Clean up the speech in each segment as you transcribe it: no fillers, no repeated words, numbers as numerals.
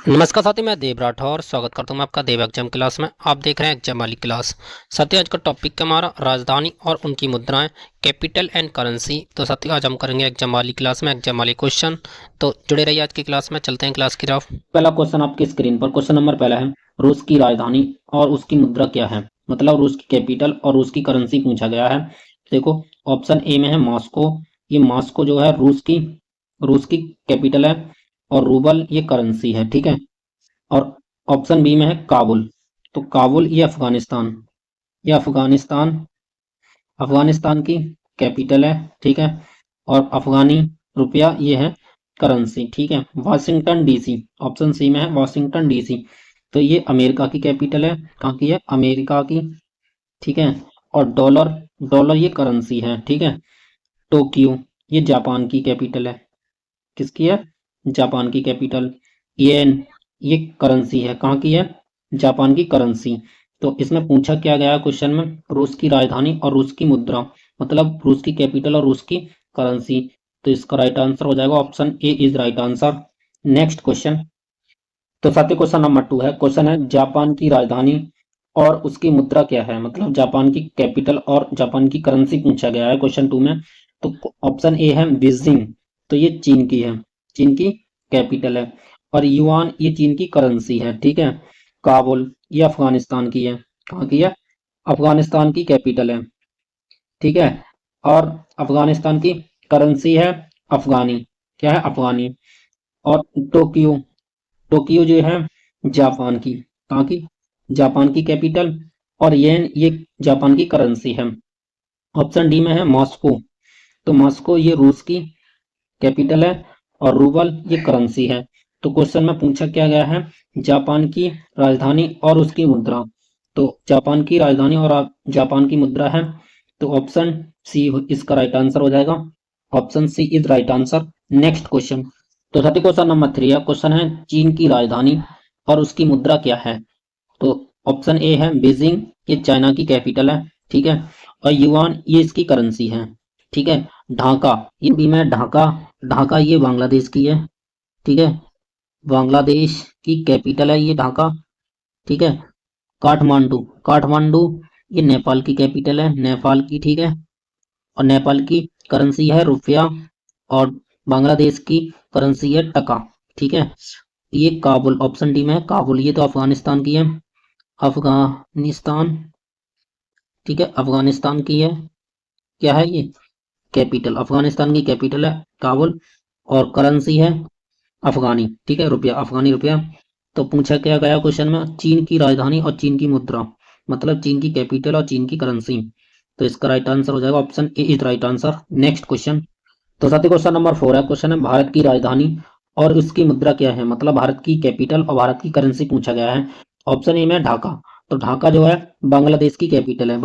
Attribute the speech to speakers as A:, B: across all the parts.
A: नमस्कार साथी, मैं देव राठौर स्वागत करता हूं आपका देव एग्जाम क्लास में। आप देख रहे हैं एग्जाम वाली क्लास। साथी, आज का टॉपिक है हमारा राजधानी और उनकी मुद्राएं, कैपिटल एंड करेंसी। तो साथी, आज हम करेंगे एग्जाम वाली क्लास में एग्जाम वाले क्वेश्चन। तो जुड़े रहिए आज की क्लास में। चलते हैं क्लास की तरफ। पहला क्वेश्चन आपकी स्क्रीन पर, क्वेश्चन नंबर पहला है, रूस की राजधानी और उसकी मुद्रा क्या है? मतलब रूस की कैपिटल और रूस की करेंसी पूछा गया है। देखो, ऑप्शन ए में है मॉस्को। ये मॉस्को जो है रूस की कैपिटल है, और रूबल ये करेंसी है। ठीक है। और ऑप्शन बी में है काबुल। तो काबुल ये अफगानिस्तान, ये अफगानिस्तान अफगानिस्तान की कैपिटल है। ठीक है। और अफगानी रुपया ये है करेंसी। ठीक है। वाशिंगटन डीसी, ऑप्शन सी में है वाशिंगटन डीसी। तो ये अमेरिका की कैपिटल है। कहाँ की है? अमेरिका की। ठीक है। और डॉलर, डॉलर ये करेंसी है। ठीक है। टोक्यो ये जापान की कैपिटल है। किसकी है? जापान की कैपिटल। येन ये करेंसी है। कहाँ की है? जापान की करेंसी। तो इसमें पूछा क्या गया है क्वेश्चन में? रूस की राजधानी और रूस की मुद्रा, मतलब रूस की कैपिटल और रूस की करेंसी। तो इसका राइट आंसर हो जाएगा option A is right answer. Next question. तो साथी, क्वेश्चन नंबर 2 है, क्वेश्चन है जापान की राजधानी और उसकी मुद्रा क्या है? मतलब जापान की कैपिटल और जापान की करेंसी पूछा गया है क्वेश्चन 2 में। तो ऑप्शन ए है बीजिंग। तो ये चीन की है, चीन की कैपिटल है। और युआन ये चीन की करेंसी है। ठीक है। काबुल ये अफगानिस्तान की है। कहाँ की है? अफगानिस्तान की कैपिटल है। ठीक है। और अफगानिस्तान की करेंसी है अफगानी। क्या है? अफगानी। और टोक्यो, टोक्यो जो है जापान की। कहाँ की? जापान की कैपिटल। और येन ये जापान की करेंसी है। ऑप्शन डी में है मॉस्को। तो मॉस्को ये रूस की कैपिटल है, और रूबल ये करेंसी है। तो क्वेश्चन में पूछा क्या गया है? जापान की राजधानी और उसकी मुद्रा। तो जापान की राजधानी और जापान की मुद्रा है। तो ऑप्शन सी इसका राइट आंसर हो जाएगा। Option C is right answer. Next question. तो साथी, क्वेश्चन नंबर 3 है, क्वेश्चन है चीन की राजधानी और उसकी मुद्रा क्या है? तो ऑप्शन ए है बीजिंग, ये चाइना की कैपिटल है। ठीक है। और युआन ये इसकी करेंसी है। ठीक है। ढाका ये भी में ढाका, ढाका ये बांग्लादेश की है। ठीक है। बांग्लादेश की कैपिटल है ये ढाका। ठीक है। काठमांडू, काठमांडू ये नेपाल की कैपिटल है, नेपाल की। ठीक है। और नेपाल की करेंसी है रुपया, और बांग्लादेश की करेंसी है टका। ठीक है। ये काबुल, ऑप्शन डी में है काबुल, ये तो अफगानिस्तान की है। अफगानिस्तान। ठीक है, अफगानिस्तान की है। क्या है ये? कैपिटल, अफगानिस्तान की कैपिटल है काबुल, और करेंसी है अफगानी। ठीक है, रुपया, अफगानी रुपया। तो पूछा क्या गया क्वेश्चन में? चीन की राजधानी और चीन की मुद्रा, मतलब चीन की कैपिटल और चीन की करेंसी। तो इसका राइट आंसर हो जाएगा option A is right answer. Next question. तो साथी, क्वेश्चन नंबर 4 है, क्वेश्चन है भारत की राजधानी और उसकी मुद्रा क्या है? मतलब भारत की कैपिटल और भारत की करेंसी पूछा गया है। ऑप्शन ए में ढाका। तो ढाका जो है बांग्लादेश की कैपिटल है,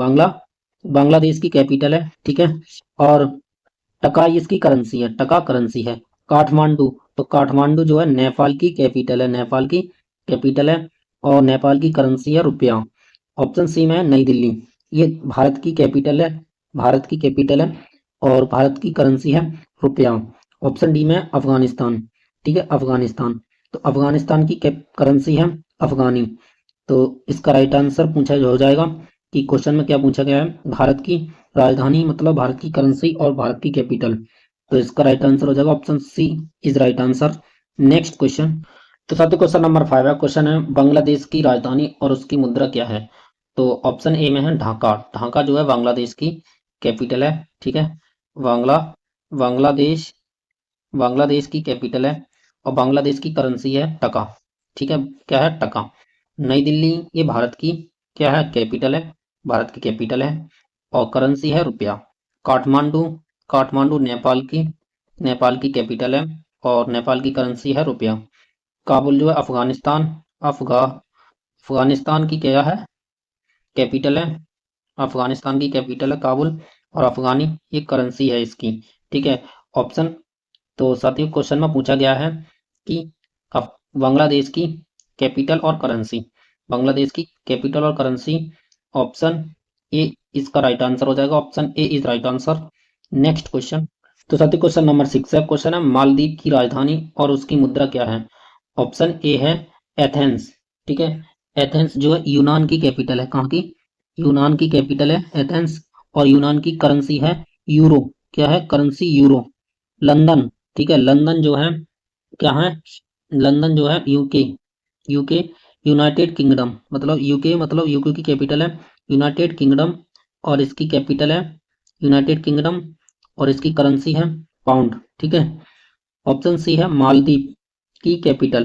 A: बांग्लादेश की कैपिटल है। ठीक है। और टका इसकी करेंसी है, टका करेंसी है। काठमांडू, तो काठमांडू जो है नेपाल की कैपिटल है, नेपाल की कैपिटल है। और नेपाल की करेंसी है रुपया। ऑप्शन सी में है नई दिल्ली, ये भारत की कैपिटल है, भारत की कैपिटल है। और भारत की करेंसी है रुपया। ऑप्शन डी में है अफगानिस्तान। ठीक है, अफगानिस्तान। तो अफगानिस्तान की करेंसी है अफगानी। तो इसका राइट आंसर पूछा हो जाएगा कि क्वेश्चन में क्या पूछा गया है? भारत की राजधानी मतलब भारत की करेंसी और भारत की कैपिटल। तो इसका राइट आंसर हो जाएगा option C is right answer. Next question. तो साथियों, क्वेश्चन नंबर 5 है, क्वेश्चन है बांग्लादेश की राजधानी और उसकी मुद्रा क्या है? तो ऑप्शन ए में है ढाका। ढाका जो है बांग्लादेश की कैपिटल है। ठीक है। बांग्ला बांग्लादेश बांग्लादेश की कैपिटल है, और बांग्लादेश की करेंसी है टका। ठीक है। क्या है? टका। नई दिल्ली ये भारत की क्या है? कैपिटल है, भारत की कैपिटल है। और करेंसी है रुपया। काठमांडू, काठमांडू नेपाल की कैपिटल है, और नेपाल की करेंसी है रुपया। काबुल जो है अफगानिस्तान की क्या है? कैपिटल है, अफगानिस्तान की कैपिटल है काबुल। और अफगानी ये करेंसी है इसकी। ठीक है। ऑप्शन। तो साथियों, क्वेश्चन में पूछा गया है कि बांग्लादेश की कैपिटल और करेंसी, बांग्लादेश की कैपिटल और करेंसी। ऑप्शन ए इसका राइट आंसर हो जाएगा, option A is right answer. Next question. तो साथियों, क्वेश्चन नंबर 6 है, क्वेश्चन है मालदीव की राजधानी और उसकी मुद्रा क्या है? ऑप्शन ए है एथेंस। ठीक है, एथेंस जो है यूनान की कैपिटल है। कहाँ की? यूनान की कैपिटल है एथेंस। और यूनान की करेंसी है यूरो। क्या है? Currency euro. लंदन, ठीक है, लंदन जो है क्या है? लंदन जो है यूके। यूके, यूनाइटेड किंगडम, मतलब यूके, मतलब यूके की कैपिटल है यूनाइटेड किंगडम। और इसकी कैपिटल है यूनाइटेड किंगडम। और इसकी करेंसी है पाउंड। ठीक है। ऑप्शन सी है मालदीव की कैपिटल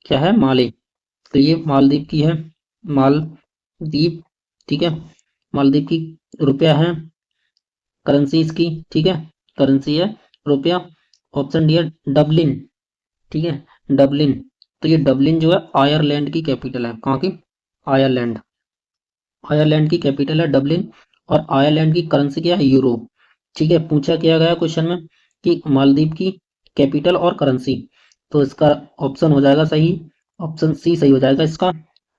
A: क्या है? माले। तो ये मालदीव की है, मालदीव। ठीक है, मालदीव की रुपया है करेंसी इसकी। ठीक है, करेंसी है रुपया। ऑप्शन डी है डबलिन। ठीक है, डबलिन। तो ये डबलिन जो है आयरलैंड की कैपिटल है। कहाँ की? आयरलैंड। आयरलैंड की कैपिटल है डबलिन। और आयरलैंड की करेंसी क्या है? यूरो। ठीक है, पूछा किया गया क्वेश्चन में कि मालदीव की कैपिटल और करेंसी। तो इसका ऑप्शन हो जाएगा सही, ऑप्शन सी सही हो जाएगा इसका।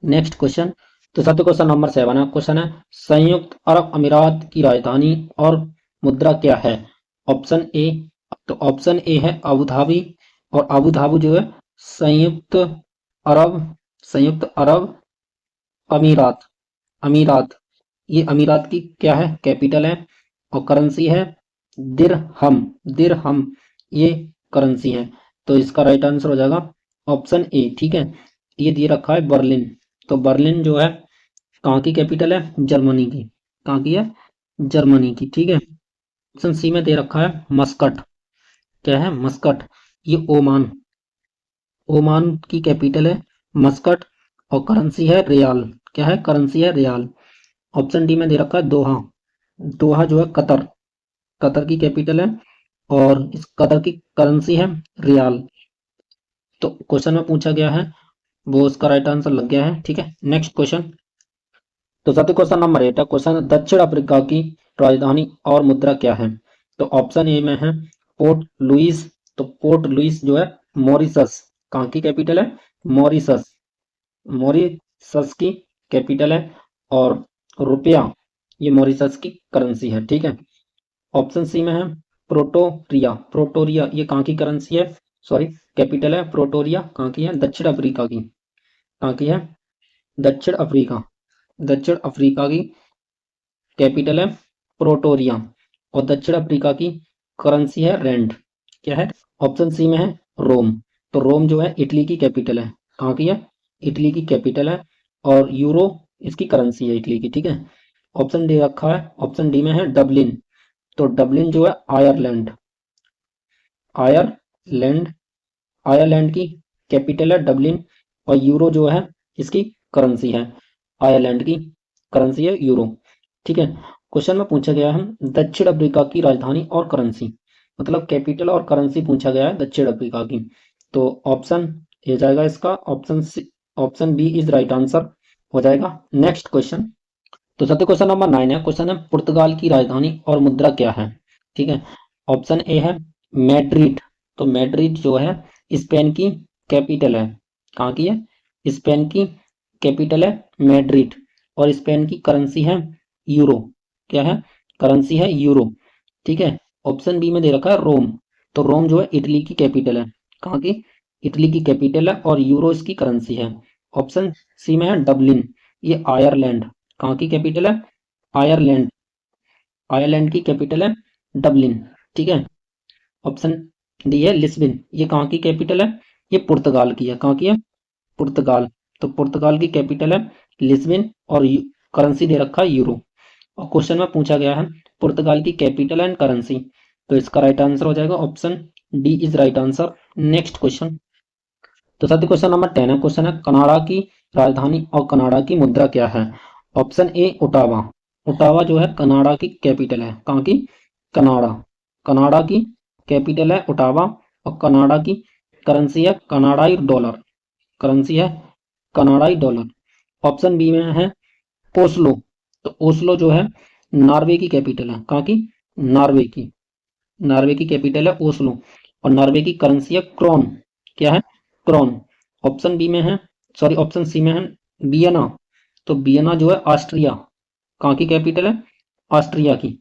A: Next question. तो साथियों क्वेश्चन नंबर 7 है। क्वेश्चन है संयुक्त अरब अमीरात की राजधानी और मुद्रा क्या है? Option A. तो ऑप्शन ए है अबू धाबी। और अबू धाबी जो है संयुक्त अरब, संयुक्त अरब अमीरात, अमीरात, ये अमीरात की क्या है? कैपिटल है। और करेंसी है दिरहम। दिरहम ये करेंसी है। तो इसका राइट आंसर हो जाएगा ऑप्शन ए। ठीक है, ये दिए रखा है बर्लिन। तो बर्लिन जो है कहाँ की कैपिटल है? जर्मनी की। कहाँ की है? जर्मनी की। ठीक है। ऑप्शन सी में दे रखा है मस्कट। क्या है? मस्कट, ये ओमान, ओमान की कैपिटल है मस्कट। और करेंसी है रियाल। क्या है? करेंसी है रियाल। ऑप्शन डी में दे रखा है दोहा। दोहा जो है कतर, कतर की कैपिटल है। और इस कतर की करेंसी है रियाल। तो क्वेश्चन में पूछा गया है वो उसका राइट आंसर लग गया है। ठीक है, नेक्स्ट क्वेश्चन। तो साथियों क्वेश्चन नंबर 8 है। क्वेश्चन दक्षिण अफ्रीका की राजधानी और मुद्रा क्या है? तो ऑप्शन ए में है पोर्ट लुइस। तो पोर्ट लुइस जो है मॉरिशस। कहाँ की कैपिटल है? मॉरिशस। मॉरिशस की कैपिटल है। और रुपया ये मॉरिशस की करेंसी है। ठीक है। ऑप्शन सी में है प्रोटोरिया। प्रोटोरिया ये कहाँ की करेंसी है? सॉरी, कैपिटल है प्रोटोरिया। कहाँ की है? दक्षिण अफ्रीका की। कहाँ की है? दक्षिण अफ्रीका। दक्षिण अफ्रीका की कैपिटल है प्रोटोरिया। और दक्षिण अफ्रीका की करेंसी है रैंड। क्या है? ऑप्शन सी में है रोम। तो रोम जो है इटली की कैपिटल है। कहाँ की है? इटली की कैपिटल है। और यूरो इसकी करेंसी है इटली की। ठीक है। ऑप्शन डी रखा है, ऑप्शन डी में है डबलिन। तो डबलिन जो है आयरलैंड। आयरलैंड, आयरलैंड की कैपिटल है डबलिन। और यूरो जो है इसकी करेंसी है। आयरलैंड की करेंसी है यूरो। ठीक है। क्वेश्चन में पूछा गया है दक्षिण अफ्रीका की राजधानी और करेंसी, मतलब कैपिटल और करेंसी पूछा गया है दक्षिण अफ्रीका की। तो ऑप्शन ये जाएगा इसका option C, option B is right answer हो जाएगा। Next question. तो सबसे क्वेश्चन नंबर 9 है। क्वेश्चन है पुर्तगाल की राजधानी और मुद्रा क्या है? ठीक है। ऑप्शन ए है मैड्रिड। तो मैड्रिड जो है स्पेन की कैपिटल है। कहाँ की है? स्पेन की कैपिटल है मैड्रिड। और स्पेन की करेंसी है यूरो। क्या है? करेंसी है यूरो। ठीक है। ऑप्शन बी में दे रखा है रोम। तो रोम जो है इटली की कैपिटल है। कहाँ की? इटली की कैपिटल है। और यूरो इसकी करेंसी है। ऑप्शन सी में है डबलिन, ये आयरलैंड। कहाँ की कैपिटल है? आयरलैंड। आयरलैंड की कैपिटल है डबलिन। ठीक है। ऑप्शन डी है लिस्बन, ये कहाँ की कैपिटल है? ये पुर्तगाल की है। कहाँ की है? पुर्तगाल। तो पुर्तगाल की कैपिटल है लिस्बन। और करेंसी दे रखा है यूरो। और क्वेश्चन में पूछा गया है पुर्तगाल की कैपिटल एंड करेंसी। तो इसका राइट आंसर हो जाएगा option D is right answer. Next question. तो साथियों क्वेश्चन नंबर 10 है। क्वेश्चन है कनाडा की राजधानी और कनाडा की मुद्रा क्या है? Option A Ottawa. ओटावा जो है कनाडा की कैपिटल है। कहाँ की? कनाडा। कनाडा की कैपिटल है ओटावा। और कनाडा की करेंसी है कनाडाई डॉलर। करेंसी है कनाडाई डॉलर। ऑप्शन बी में है ओस्लो। तो ओस्लो जो है नॉर्वे की कैपिटल है। कहाँ की? नॉर्वे की। नॉर्वे की कैपिटल है ओस्लो। और नॉर्वे की करेंसी है क्रोन। क्या है? क्रोन। ऑप्शन बी में है, सॉरी ऑप्शन सी में है वियना। तो वियना जो है ऑस्ट्रिया। कहाँ की कैपिटल है? ऑस्ट्रिया की।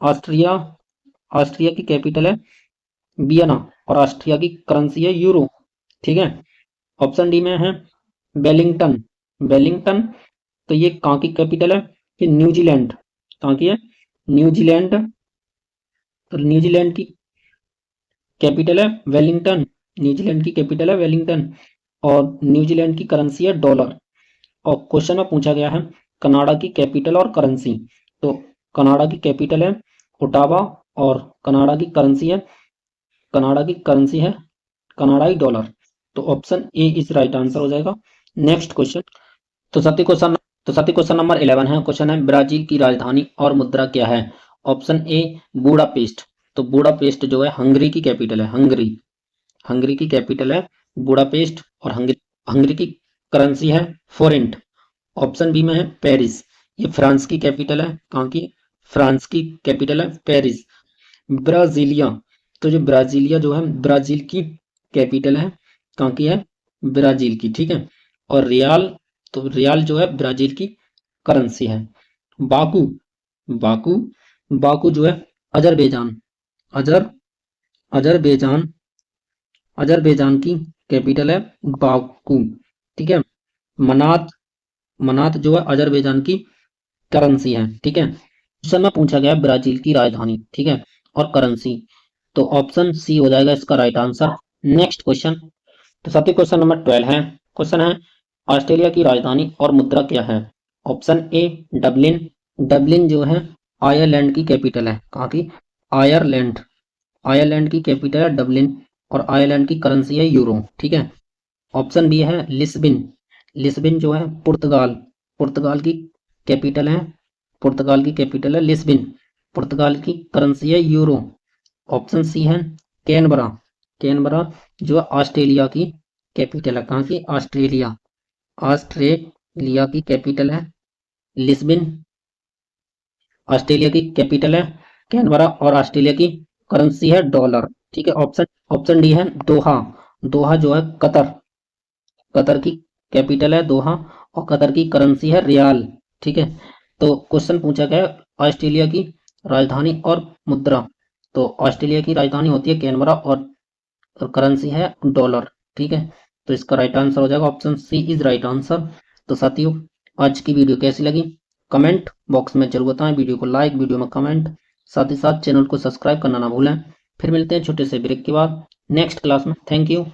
A: ऑस्ट्रिया, ऑस्ट्रिया की कैपिटल है वियना। और ऑस्ट्रिया की करेंसी है यूरो। ठीक है।
B: ऑप्शन डी में है वेलिंगटन। वेलिंगटन, तो ये कहाँ की कैपिटल है? ये न्यूजीलैंड। कहाँ की है? न्यूजीलैंड। तो न्यूजीलैंड की कैपिटल है वेलिंगटन। न्यूजीलैंड की कैपिटल है वेलिंगटन और न्यूजीलैंड की करेंसी है डॉलर। और क्वेश्चन में पूछा गया है कनाडा की कैपिटल और करेंसी। तो कनाडा की कैपिटल है ओटावा और कनाडा की करेंसी है कनाडाई डॉलर। तो option A is right answer हो जाएगा। Next question. तो साथी क्वेश्चन नंबर 11 है। क्वेश्चन है ब्राजील की राजधानी और मुद्रा क्या है? Option A Budapest. तो बूडापेस्ट जो है हंगरी की कैपिटल है। हंगरी, हंगरी की कैपिटल है बुडापेस्ट और हंगरी हंगरी की करेंसी है फोरेंट। ऑप्शन बी में है पेरिस। ये फ्रांस की कैपिटल है। कहाँ की? फ्रांस की कैपिटल है पेरिस। ब्राजीलिया, तो जो ब्राजीलिया जो है ब्राजील की कैपिटल है। कहाँ की है? ब्राजील की, ठीक है। और रियाल, तो रियाल जो है ब्राजील की करेंसी है। बाकू, बाकू बाकू जो है अजरबैजान, अजर अजरबैजान अजरबैजान की कैपिटल है बाकू, ठीक है। मनात, मनात जो है अजरबैजान की करेंसी है, ठीक है। क्वेश्चन में पूछा गया ब्राजील की राजधानी, ठीक है, और करेंसी। तो ऑप्शन सी हो जाएगा इसका राइट आंसर। Next question. तो साथी क्वेश्चन नंबर 12 है। क्वेश्चन है ऑस्ट्रेलिया की राजधानी और मुद्रा क्या है? Option A Dublin. डबलिन जो है आयरलैंड की कैपिटल है। कहाँ की? आयरलैंड, आयरलैंड की कैपिटल है डबलिन और आयरलैंड की करेंसी है यूरो, ठीक है। ऑप्शन बी है लिस्बन। लिस्बन जो है पुर्तगाल, पुर्तगाल की कैपिटल है, पुर्तगाल की कैपिटल है लिस्बन, पुर्तगाल की करेंसी है यूरो। ऑप्शन सी है कैनबरा। कैनबरा जो है ऑस्ट्रेलिया की कैपिटल है। कहाँ की? ऑस्ट्रेलिया, ऑस्ट्रेलिया की कैपिटल है लिस्बन, ऑस्ट्रेलिया की कैपिटल है कैनबरा और ऑस्ट्रेलिया की करेंसी है डॉलर, ठीक है। ऑप्शन ऑप्शन डी है दोहा। दोहा जो है कतर, कतर की कैपिटल है दोहा और कतर की करेंसी है रियाल, ठीक है। तो क्वेश्चन पूछा गया है ऑस्ट्रेलिया की राजधानी और मुद्रा। तो ऑस्ट्रेलिया की राजधानी होती है कैनबरा और करेंसी है डॉलर, ठीक है। तो इसका राइट आंसर हो जाएगा option C is right answer. तो साथियों, आज की वीडियो कैसी लगी कमेंट बॉक्स में जरूर बताएं। वीडियो को लाइक, वीडियो में कमेंट, साथ ही साथ चैनल को सब्सक्राइब करना ना भूलें। फिर मिलते हैं छोटे से ब्रेक के बाद नेक्स्ट क्लास में। Thank you.